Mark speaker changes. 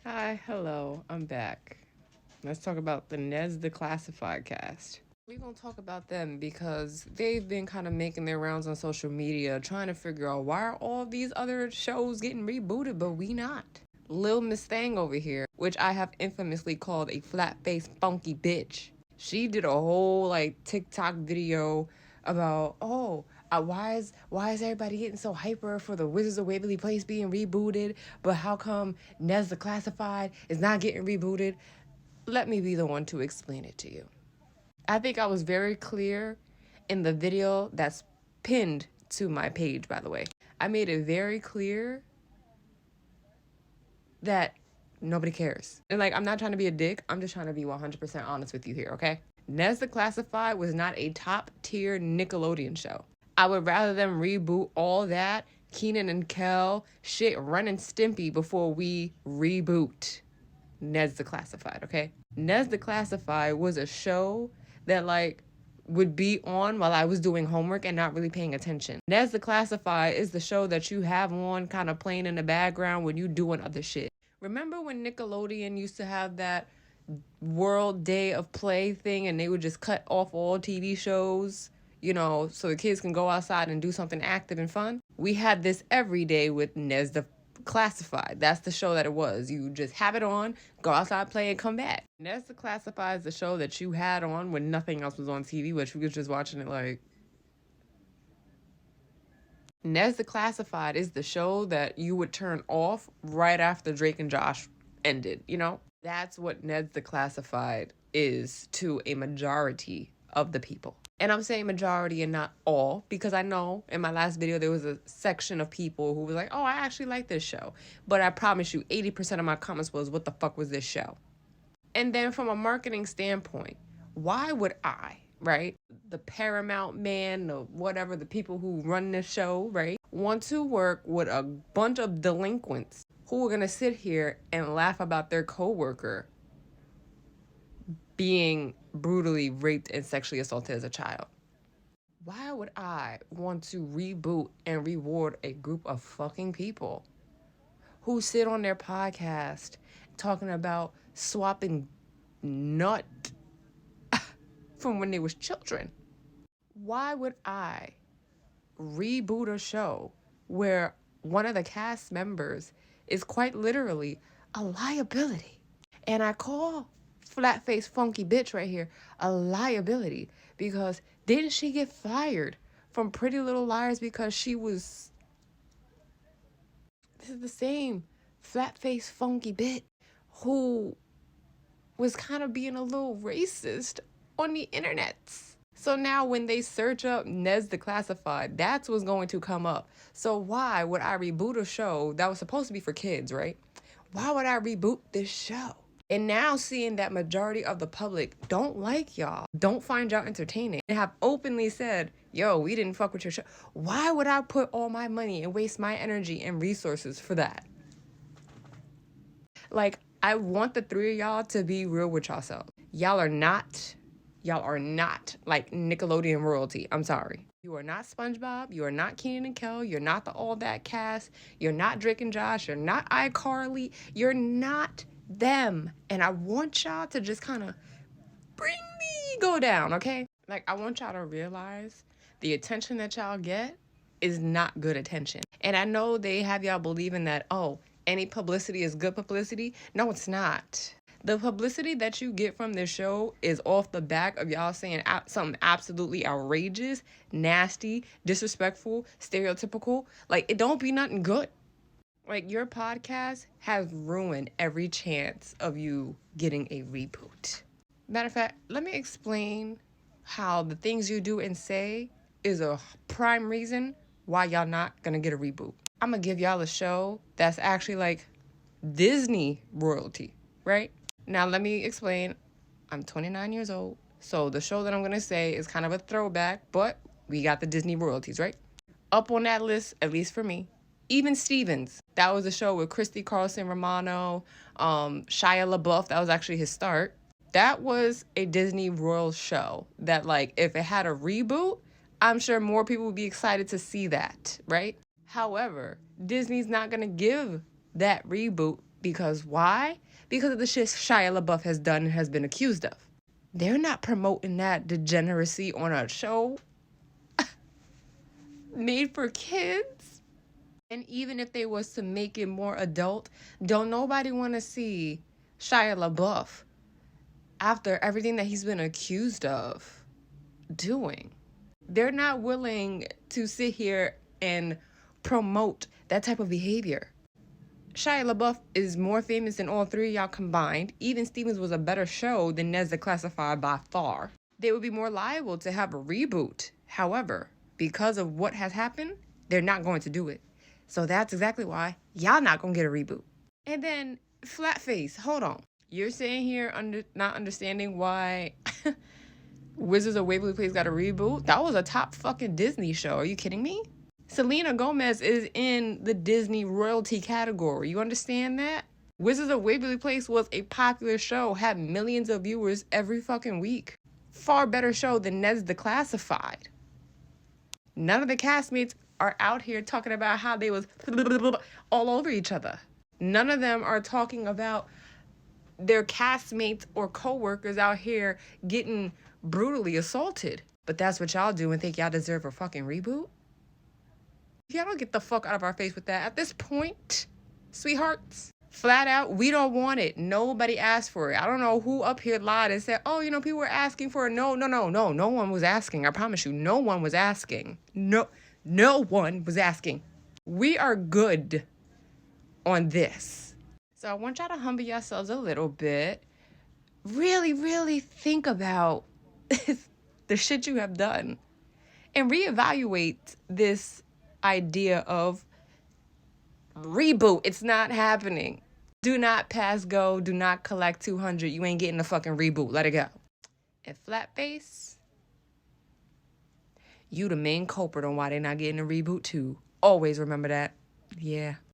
Speaker 1: Hi, hello, I'm back. Let's talk about the Declassified cast. We're gonna talk about them because they've been kind of making their rounds on social media trying to figure out why are all these other shows getting rebooted, but we not. Lil Miss Thang over here, which I have infamously called a flat-faced funky bitch. She did a whole like TikTok video about why is everybody getting so hyper for the Wizards of Waverly Place being rebooted, but how come Nez the Classified is not getting rebooted? Let me be the one to explain it to you. I think I was very clear in the video that's pinned to my page, by the way. I made it very clear that nobody cares. And like, I'm not trying to be a dick. I'm just trying to be 100% honest with you here, okay? Nez the Classified was not a top tier Nickelodeon show. I would rather them reboot all that Keenan and Kel shit, Ren and Stimpy before we reboot Nez the Classified, okay? Nez the Classified was a show that like would be on while I was doing homework and not really paying attention. Nez the Classified is the show that you have on kind of playing in the background when you doing other shit. Remember when Nickelodeon used to have that World Day of Play thing and they would just cut off all TV shows, you know, so the kids can go outside and do something active and fun? We had this every day with Nez the Classified. That's the show that it was. You just have it on, go outside, play, and come back. Nez the Classified is the show that you had on when nothing else was on TV, but you was just watching it like. Nez the Classified is the show that you would turn off right after Drake and Josh ended, you know? That's what Nez the Classified is to a majority of the people. And I'm saying majority and not all, because I know in my last video there was a section of people who was like, oh, I actually like this show. But I promise you, 80% of my comments was, what the fuck was this show? And then from a marketing standpoint, why would I, right, the Paramount man, the whatever, the people who run this show, right, want to work with a bunch of delinquents who are going to sit here and laugh about their coworker being brutally raped and sexually assaulted as a child? Why would I want to reboot and reward a group of fucking people who sit on their podcast talking about swapping nut from when they was children? Why would I reboot a show where one of the cast members is quite literally a liability? And I call flat-faced funky bitch right here a liability because didn't she get fired from Pretty Little Liars because she was... This is the same flat-faced funky bitch who was kind of being a little racist on the internet. So now when they search up Nez the Classified, that's what's going to come up. So why would I reboot a show that was supposed to be for kids, right? Why would I reboot this show? And now seeing that majority of the public don't like y'all, don't find y'all entertaining, and have openly said, yo, we didn't fuck with your show. Why would I put all my money and waste my energy and resources for that? Like, I want the three of y'all to be real with yourselves. Y'all are not like Nickelodeon royalty. I'm sorry. You are not SpongeBob. You are not Keenan and Kel. You're not the All That cast. You're not Drake and Josh. You're not iCarly. You're not them. And I want y'all to just kind of bring the ego down, okay? Like, I want y'all to realize the attention that y'all get is not good attention. And I know they have y'all believing that, oh, any publicity is good publicity. No, it's not. The publicity that you get from this show is off the back of y'all saying something absolutely outrageous, nasty, disrespectful, stereotypical. Like, it don't be nothing good. Like, your podcast has ruined every chance of you getting a reboot. Matter of fact, let me explain how the things you do and say is a prime reason why y'all not gonna get a reboot. I'm gonna give y'all a show that's actually like Disney royalty, right? Now, let me explain. I'm 29 years old, so the show that I'm going to say is kind of a throwback, but we got the Disney royalties, right? Up on that list, at least for me, Even Stevens. That was a show with Christy Carlson Romano, Shia LaBeouf. That was actually his start. That was a Disney royal show that, like, if it had a reboot, I'm sure more people would be excited to see that, right? However, Disney's not going to give that reboot. Because why? Because of the shit Shia LaBeouf has done and has been accused of. They're not promoting that degeneracy on a show made for kids. And even if they was to make it more adult, don't nobody want to see Shia LaBeouf after everything that he's been accused of doing. They're not willing to sit here and promote that type of behavior. Shia LaBeouf is more famous than all three of y'all combined. Even Stevens was a better show than Declassified by far. They would be more liable to have a reboot. However, because of what has happened, they're not going to do it. So that's exactly why y'all not going to get a reboot. And then, Flatface, hold on. You're saying here not understanding why Wizards of Waverly Place got a reboot? That was a top fucking Disney show. Are you kidding me? Selena Gomez is in the Disney royalty category. You understand that? Wizards of Waverly Place was a popular show, had millions of viewers every fucking week. Far better show than Ned's Declassified. None of the castmates are out here talking about how they was all over each other. None of them are talking about their castmates or co-workers out here getting brutally assaulted. But that's what y'all do and think y'all deserve a fucking reboot? Y'all don't get the fuck out of our face with that. At this point, sweethearts, flat out, we don't want it. Nobody asked for it. I don't know who up here lied and said, oh, people were asking for it. No one was asking. I promise you, no one was asking. No one was asking. We are good on this. So I want y'all to humble yourselves a little bit. Really, really think about the shit you have done and reevaluate this idea of reboot. It's not happening. Do not pass go. Do not collect 200. You ain't getting a fucking reboot. Let it go. And Flatface, you the main culprit on why they not getting a reboot too. Always remember that. Yeah.